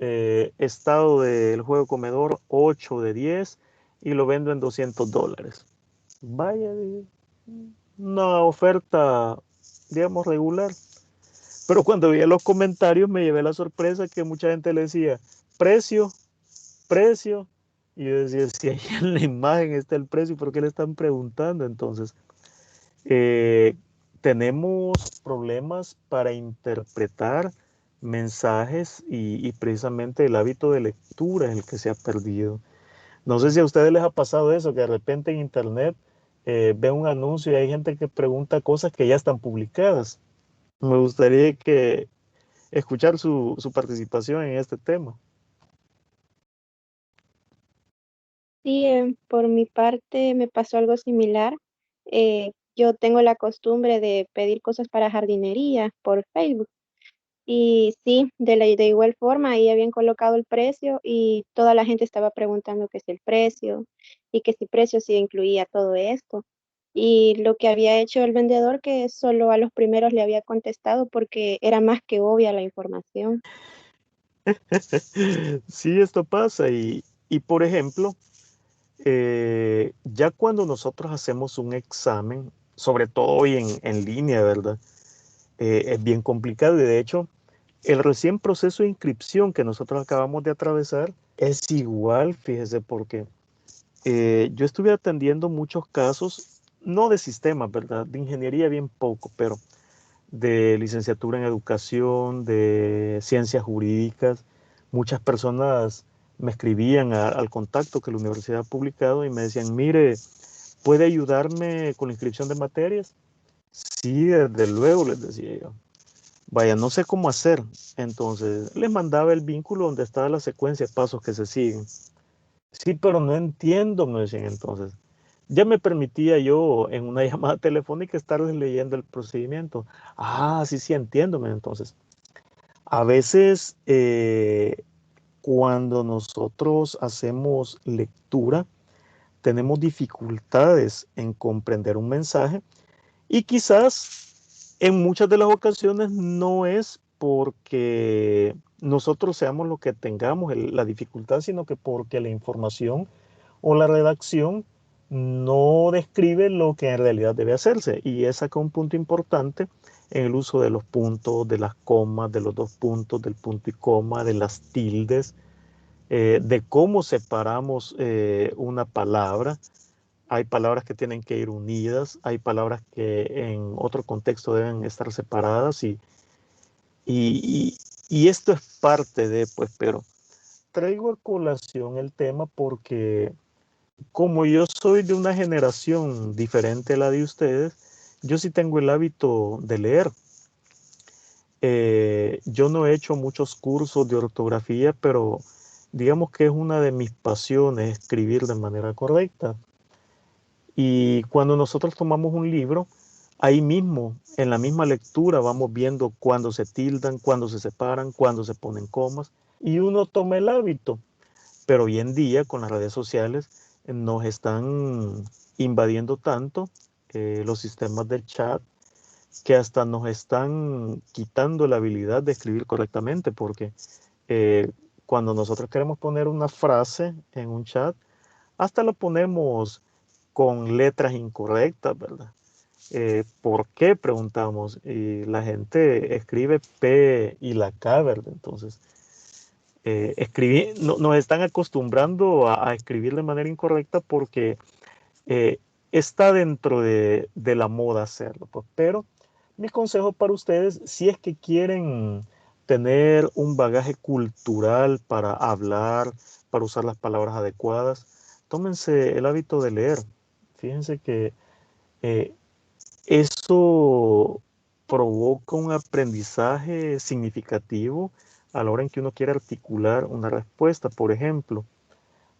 estado del juego de comedor 8 de 10 y lo vendo en $200. Vaya, una oferta, digamos, regular. Pero cuando vi los comentarios me llevé la sorpresa que mucha gente le decía, precio, precio. Y yo decía, si ahí en la imagen está el precio, ¿por qué le están preguntando? Entonces, tenemos problemas para interpretar mensajes y precisamente el hábito de lectura es el que se ha perdido. No sé si a ustedes les ha pasado eso, que de repente en internet ven un anuncio y hay gente que pregunta cosas que ya están publicadas. Me gustaría escuchar su participación en este tema. Sí, por mi parte me pasó algo similar. Yo tengo la costumbre de pedir cosas para jardinería por Facebook. Y sí, de igual forma, ahí habían colocado el precio y toda la gente estaba preguntando qué es el precio y que si precio sí incluía todo esto. Y lo que había hecho el vendedor, que solo a los primeros le había contestado porque era más que obvia la información. Sí, esto pasa y por ejemplo, ya cuando nosotros hacemos un examen, sobre todo hoy en línea, ¿verdad? Es bien complicado y de hecho el recién proceso de inscripción que nosotros acabamos de atravesar es igual, fíjese, porque yo estuve atendiendo muchos casos, no de sistemas, ¿verdad? De ingeniería bien poco, pero de licenciatura en educación, de ciencias jurídicas. Muchas personas me escribían al contacto que la universidad ha publicado y me decían, mire, ¿puede ayudarme con la inscripción de materias? Sí, desde luego, les decía yo. Vaya, no sé cómo hacer. Entonces, les mandaba el vínculo donde estaba la secuencia de pasos que se siguen. Sí, pero no entiendo, me decían entonces. Ya me permitía yo en una llamada telefónica estarles leyendo el procedimiento. Ah, sí, sí, entiendo. Entonces, a veces cuando nosotros hacemos lectura, tenemos dificultades en comprender un mensaje y quizás en muchas de las ocasiones no es porque nosotros seamos lo que tengamos la dificultad, sino que porque la información o la redacción no describe lo que en realidad debe hacerse. Y es acá un punto importante en el uso de los puntos, de las comas, de los dos puntos, del punto y coma, de las tildes, de cómo separamos una palabra. Hay palabras que tienen que ir unidas, hay palabras que en otro contexto deben estar separadas y Y esto es parte de, pues, pero traigo a colación el tema porque como yo soy de una generación diferente a la de ustedes, yo sí tengo el hábito de leer. Yo no he hecho muchos cursos de ortografía, pero digamos que es una de mis pasiones escribir de manera correcta. Y cuando nosotros tomamos un libro, ahí mismo, en la misma lectura, vamos viendo cuándo se tildan, cuándo se separan, cuándo se ponen comas, y uno toma el hábito. Pero hoy en día, con las redes sociales, nos están invadiendo tanto los sistemas de chat que hasta nos están quitando la habilidad de escribir correctamente, porque eh, cuando nosotros queremos poner una frase en un chat, hasta lo ponemos con letras incorrectas, ¿verdad? ¿Por qué? Preguntamos. Y la gente escribe P y la K, ¿verdad? Entonces, nos están acostumbrando a escribir de manera incorrecta porque eh, está dentro de la moda hacerlo. Pues. Pero mi consejo para ustedes, si es que quieren tener un bagaje cultural para hablar, para usar las palabras adecuadas, tómense el hábito de leer. Fíjense que eh, eso provoca un aprendizaje significativo a la hora en que uno quiere articular una respuesta. Por ejemplo,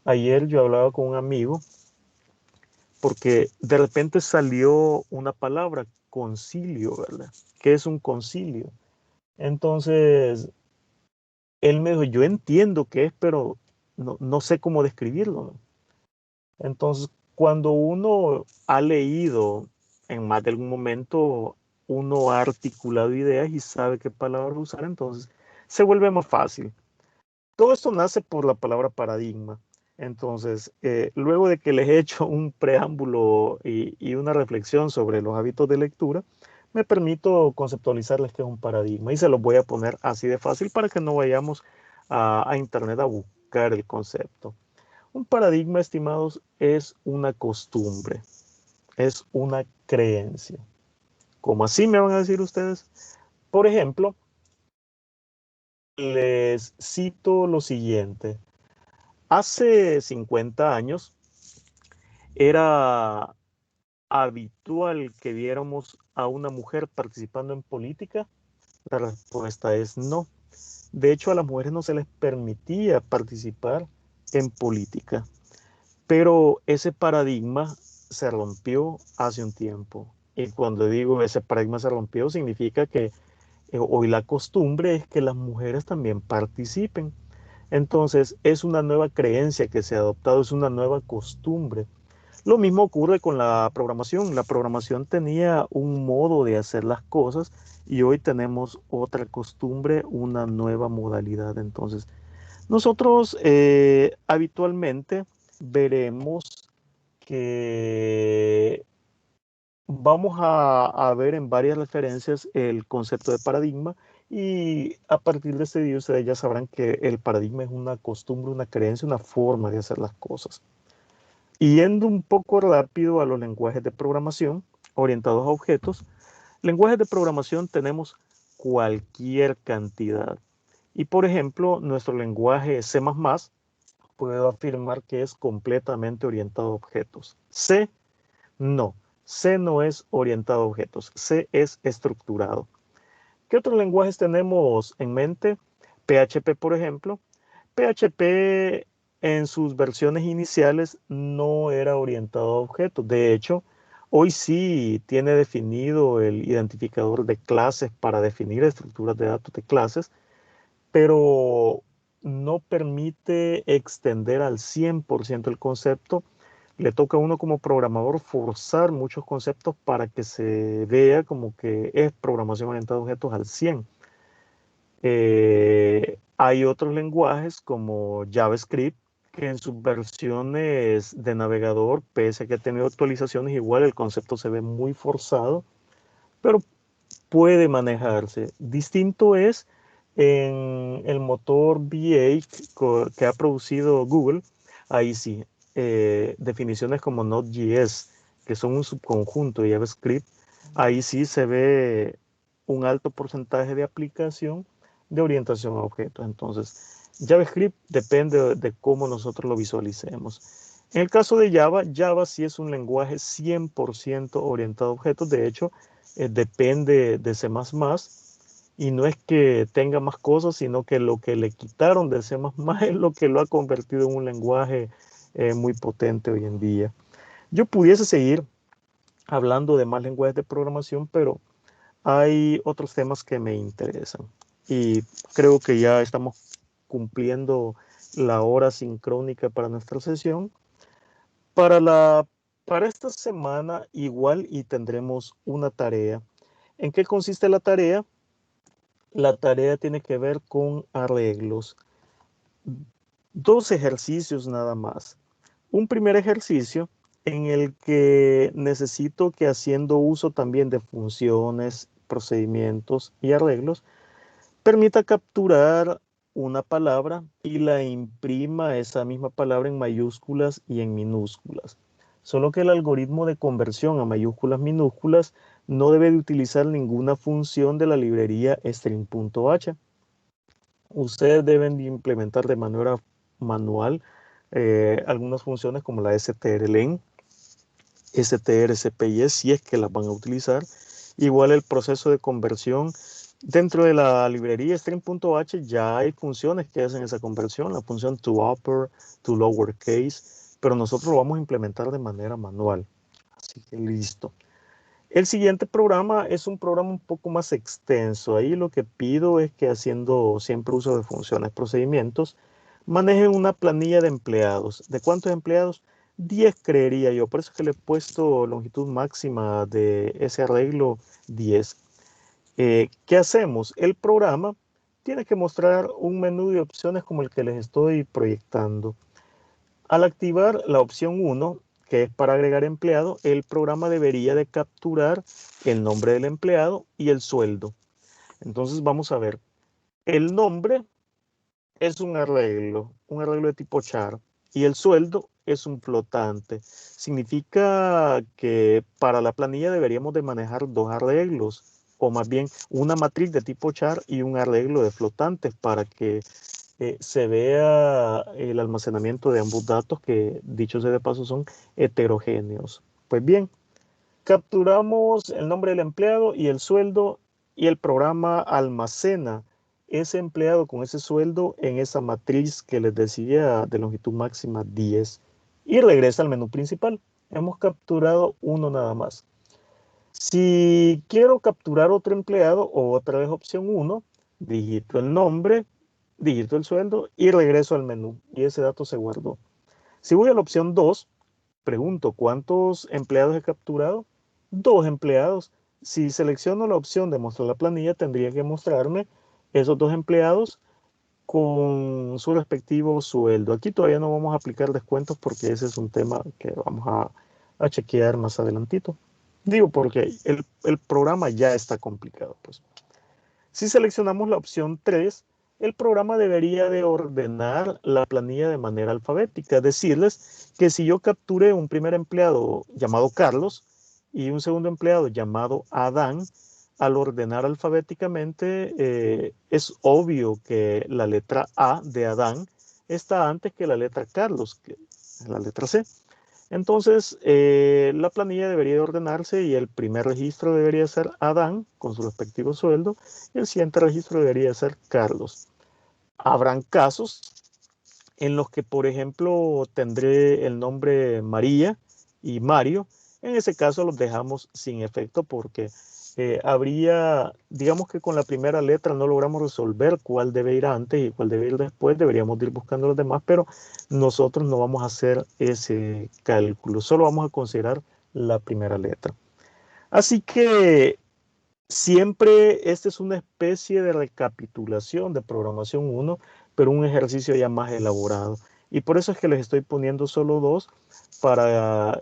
ayer yo hablaba con un amigo porque de repente salió una palabra, concilio, ¿verdad? ¿Qué es un concilio? Entonces, él me dijo, yo entiendo qué es, pero no sé cómo describirlo, ¿no? Entonces, cuando uno ha leído en más de algún momento, uno ha articulado ideas y sabe qué palabras usar, entonces se vuelve más fácil. Todo esto nace por la palabra paradigma. Entonces, luego de que les he hecho un preámbulo y una reflexión sobre los hábitos de lectura, me permito conceptualizarles qué es un paradigma y se los voy a poner así de fácil para que no vayamos a internet a buscar el concepto. Un paradigma, estimados, es una costumbre, es una creencia. ¿Cómo así me van a decir ustedes? Por ejemplo, les cito lo siguiente. Hace 50 años era habitual que viéramos a una mujer participando en política. La respuesta es no. De hecho, a las mujeres no se les permitía participar en política. Pero ese paradigma se rompió hace un tiempo. Y cuando digo ese paradigma se rompió, significa que hoy la costumbre es que las mujeres también participen. Entonces, es una nueva creencia que se ha adoptado, es una nueva costumbre. Lo mismo ocurre con la programación. La programación tenía un modo de hacer las cosas y hoy tenemos otra costumbre, una nueva modalidad. Entonces, nosotros habitualmente veremos que vamos a ver en varias referencias el concepto de paradigma y a partir de este día ustedes ya sabrán que el paradigma es una costumbre, una creencia, una forma de hacer las cosas. Y yendo un poco rápido a los lenguajes de programación orientados a objetos, lenguajes de programación tenemos cualquier cantidad. Y por ejemplo, nuestro lenguaje C++, puedo afirmar que es completamente orientado a objetos. C, no. C no es orientado a objetos. C es estructurado. ¿Qué otros lenguajes tenemos en mente? PHP, por ejemplo. PHP en sus versiones iniciales no era orientado a objetos. De hecho, hoy sí tiene definido el identificador de clases para definir estructuras de datos de clases, pero no permite extender al 100% el concepto. Le toca a uno como programador forzar muchos conceptos para que se vea como que es programación orientada a objetos al 100. Hay otros lenguajes como JavaScript que en sus versiones de navegador, pese a que ha tenido actualizaciones, igual el concepto se ve muy forzado, pero puede manejarse. Distinto es en el motor V8 que ha producido Google, ahí sí, definiciones como Node.js, que son un subconjunto de JavaScript, ahí sí se ve un alto porcentaje de aplicación de orientación a objetos. Entonces, JavaScript depende de cómo nosotros lo visualicemos. En el caso de Java, Java sí es un lenguaje 100% orientado a objetos. De hecho, depende de C++. Y no es que tenga más cosas, sino que lo que le quitaron de C++ es lo que lo ha convertido en un lenguaje muy potente hoy en día. Yo pudiese seguir hablando de más lenguajes de programación, pero hay otros temas que me interesan. Y creo que ya estamos cumpliendo la hora sincrónica para nuestra sesión. Para esta semana igual y tendremos una tarea. ¿En qué consiste la tarea? La tarea tiene que ver con arreglos. 2 ejercicios nada más. Un primer ejercicio en el que necesito que haciendo uso también de funciones, procedimientos y arreglos, permita capturar una palabra y la imprima esa misma palabra en mayúsculas y en minúsculas. Solo que el algoritmo de conversión a mayúsculas minúsculas no debe de utilizar ninguna función de la librería string.h. Ustedes deben de implementar de manera manual algunas funciones como la strlen, strcpy, si es que las van a utilizar. Igual el proceso de conversión. Dentro de la librería string.h ya hay funciones que hacen esa conversión, la función toUpper, toLowerCase, pero nosotros lo vamos a implementar de manera manual. Así que listo. El siguiente programa es un programa un poco más extenso. Ahí lo que pido es que haciendo siempre uso de funciones, procedimientos, manejen una planilla de empleados. ¿De cuántos empleados? 10 creería yo. Por eso es que le he puesto longitud máxima de ese arreglo 10. ¿Qué hacemos? El programa tiene que mostrar un menú de opciones como el que les estoy proyectando. Al activar la opción 1, que es para agregar empleado, el programa debería de capturar el nombre del empleado y el sueldo. Entonces vamos a ver. El nombre es un arreglo de tipo char, y el sueldo es un flotante. Significa que para la planilla deberíamos de manejar 2 arreglos, o más bien una matriz de tipo char y un arreglo de flotantes para que se vea el almacenamiento de ambos datos que, dicho sea de paso, son heterogéneos. Pues bien, capturamos el nombre del empleado y el sueldo, y el programa almacena ese empleado con ese sueldo en esa matriz que les decía de longitud máxima 10 y regresa al menú principal. Hemos capturado uno nada más. Si quiero capturar otro empleado, otra vez opción 1, digito el nombre, digito el sueldo y regreso al menú, y ese dato se guardó. Si voy a la opción 2, pregunto ¿cuántos empleados he capturado? 2 empleados. Si selecciono la opción de mostrar la planilla, tendría que mostrarme esos 2 empleados con su respectivo sueldo. Aquí todavía no vamos a aplicar descuentos porque ese es un tema que vamos a chequear más adelantito. Digo porque el programa ya está complicado, pues. Si seleccionamos la opción 3, el programa debería de ordenar la planilla de manera alfabética. Decirles que si yo capturé un primer empleado llamado Carlos y un segundo empleado llamado Adán, al ordenar alfabéticamente, es obvio que la letra A de Adán está antes que la letra Carlos, que es la letra C. Entonces, la planilla debería de ordenarse y el primer registro debería ser Adán con su respectivo sueldo y el siguiente registro debería ser Carlos. Habrán casos en los que, por ejemplo, tendré el nombre María y Mario. En ese caso los dejamos sin efecto porque habría, digamos que con la primera letra no logramos resolver cuál debe ir antes y cuál debe ir después, deberíamos ir buscando los demás, pero nosotros no vamos a hacer ese cálculo, solo vamos a considerar la primera letra. Así que siempre esta es una especie de recapitulación de programación 1, pero un ejercicio ya más elaborado. Y por eso es que les estoy poniendo solo 2 para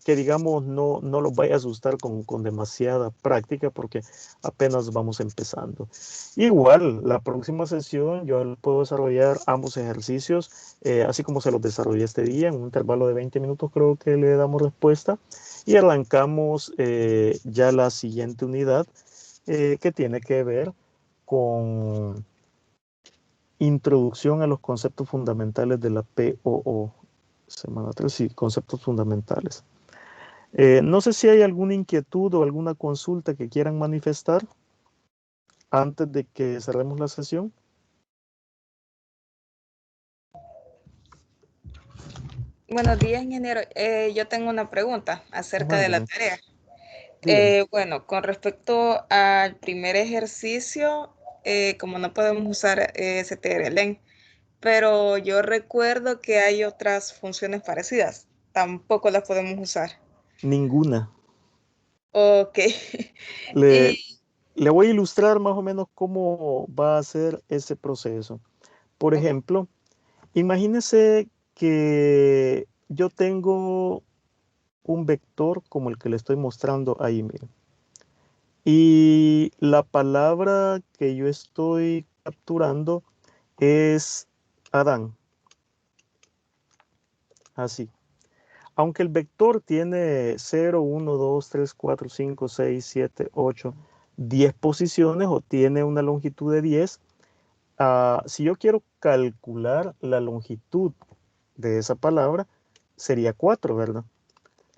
que, digamos, no los vaya a asustar con demasiada práctica porque apenas vamos empezando. Igual, la próxima sesión yo puedo desarrollar ambos ejercicios, así como se los desarrollé este día, en un intervalo de 20 minutos creo que le damos respuesta y arrancamos ya la siguiente unidad que tiene que ver con Introducción a los conceptos fundamentales de la POO. Semana 3, sí, conceptos fundamentales. No sé si hay alguna inquietud o alguna consulta que quieran manifestar antes de que cerremos la sesión. Buenos días, ingeniero. Yo tengo una pregunta acerca de la Mándeme, tarea. dígame. Bueno, con respecto al primer ejercicio, como no podemos usar STRLen, pero yo recuerdo que hay otras funciones parecidas. Tampoco las podemos usar. Ninguna. Ok. Le, Y, le voy a ilustrar más o menos cómo va a ser ese proceso. Por ok. ejemplo, imagínese que yo tengo un vector como el que le estoy mostrando ahí, miren. Y la palabra que yo estoy capturando es Adán. Así. Aunque el vector tiene 0, 1, 2, 3, 4, 5, 6, 7, 8, 10 posiciones o tiene una longitud de 10, si yo quiero calcular la longitud de esa palabra, sería 4, ¿verdad?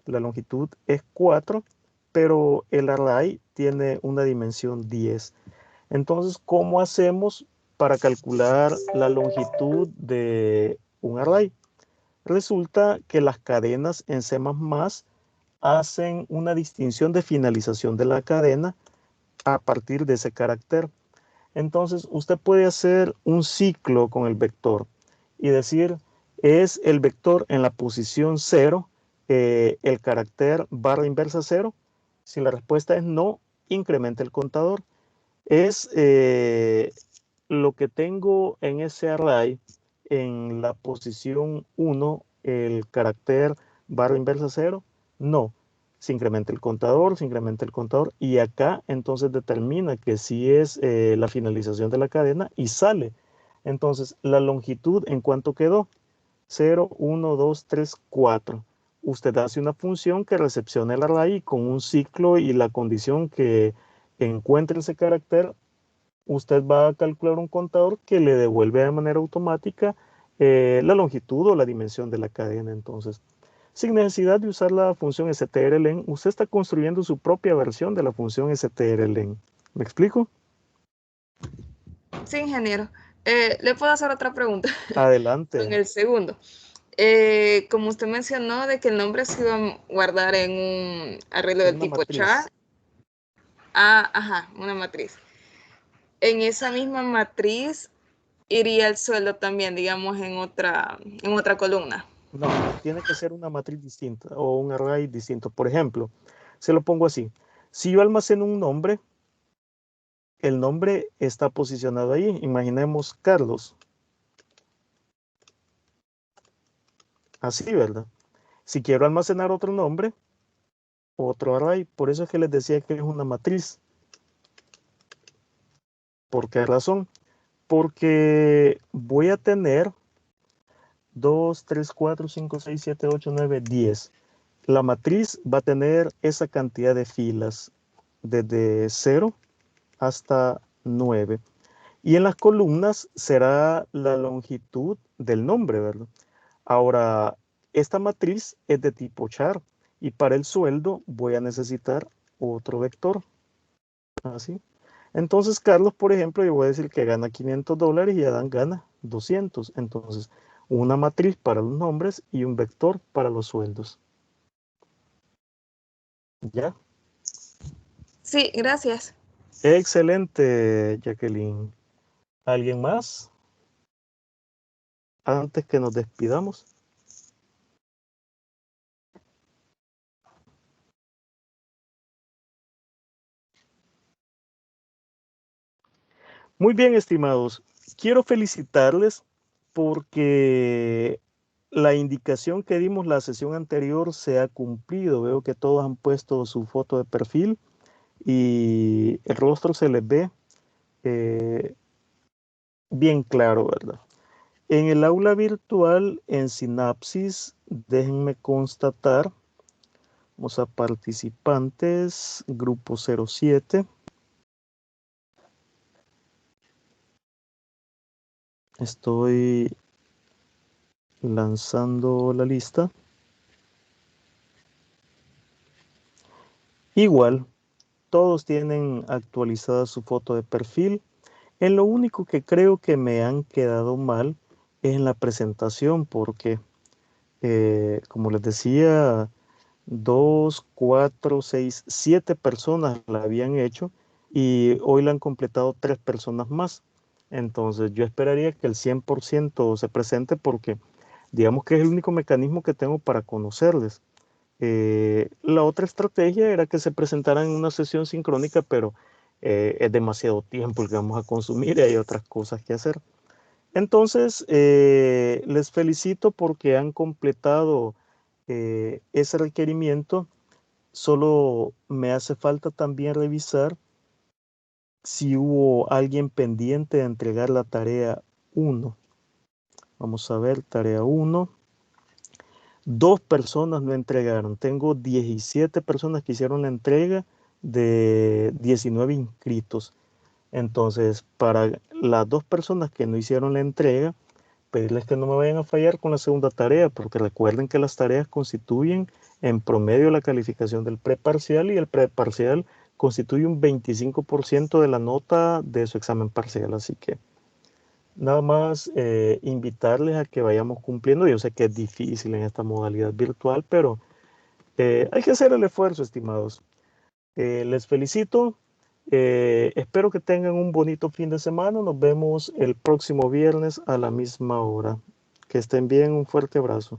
La longitud es 4, pero el array tiene una dimensión 10. Entonces, ¿cómo hacemos para calcular la longitud de un array? Resulta que las cadenas en C++ hacen una distinción de finalización de la cadena a partir de ese carácter. Entonces, usted puede hacer un ciclo con el vector y decir, es el vector en la posición 0, el carácter barra inversa 0. Si la respuesta es no, incrementa el contador. Es lo que tengo en ese array en la posición 1, el carácter barra inversa 0, no. Se incrementa el contador y acá entonces determina que sí es la finalización de la cadena y sale. Entonces la longitud en cuánto quedó, 0, 1, 2, 3, 4. Usted hace una función que recepciona el array con un ciclo y la condición que encuentre ese carácter, usted va a calcular un contador que le devuelve de manera automática la longitud o la dimensión de la cadena. Entonces, sin necesidad de usar la función strlen, usted está construyendo su propia versión de la función strlen. ¿Me explico? Sí, ingeniero. ¿Le puedo hacer otra pregunta con Adelante. el segundo? Como usted mencionó de que el nombre se iba a guardar en un arreglo En del una tipo char. matriz. Ajá, una matriz. En esa misma matriz iría el sueldo también, digamos, en otra columna. No, tiene que ser una matriz distinta o un array distinto. Por ejemplo, se lo pongo así. Si yo almaceno un nombre, el nombre está posicionado ahí. Imaginemos Carlos. Así, ¿verdad? Si quiero almacenar otro nombre, otro array. Por eso es que les decía que es una matriz. ¿Por qué razón? Porque voy a tener 2, 3, 4, 5, 6, 7, 8, 9, 10. La matriz va a tener esa cantidad de filas desde 0 hasta 9. Y en las columnas será la longitud del nombre, ¿verdad? Ahora, esta matriz es de tipo char y para el sueldo voy a necesitar otro vector. Así. Entonces, Carlos, por ejemplo, yo voy a decir que gana $500 y Adán gana 200. Entonces, una matriz para los nombres y un vector para los sueldos. ¿Ya? Sí, gracias. Excelente, Jacqueline. ¿Alguien más? Antes que nos despidamos. Muy bien, estimados. Quiero felicitarles porque la indicación que dimos la sesión anterior se ha cumplido. Veo que todos han puesto su foto de perfil y el rostro se les ve eh, bien claro, ¿verdad? En el aula virtual en Sinapsis, déjenme constatar, vamos a participantes, grupo 07. Estoy lanzando la lista. Igual, todos tienen actualizada su foto de perfil. En lo único que creo que me han quedado mal es en la presentación, porque, como les decía, 2, 4, 6, 7 personas la habían hecho y hoy la han completado 3 personas más. Entonces yo esperaría que el 100% se presente porque digamos que es el único mecanismo que tengo para conocerles. La otra estrategia era que se presentaran en una sesión sincrónica, pero es demasiado tiempo el que vamos a consumir y hay otras cosas que hacer. Entonces, les felicito porque han completado ese requerimiento. Solo me hace falta también revisar si hubo alguien pendiente de entregar la tarea 1. Vamos a ver, tarea 1. 2 personas no entregaron. Tengo 17 personas que hicieron la entrega de 19 inscritos. Entonces, para las 2 personas que no hicieron la entrega, pedirles que no me vayan a fallar con la segunda tarea, porque recuerden que las tareas constituyen en promedio la calificación del preparcial y el preparcial constituye un 25% de la nota de su examen parcial. Así que nada más invitarles a que vayamos cumpliendo. Yo sé que es difícil en esta modalidad virtual, pero hay que hacer el esfuerzo, estimados. Les felicito. Espero que tengan un bonito fin de semana. Nos vemos el próximo viernes a la misma hora. Que estén bien. Un fuerte abrazo.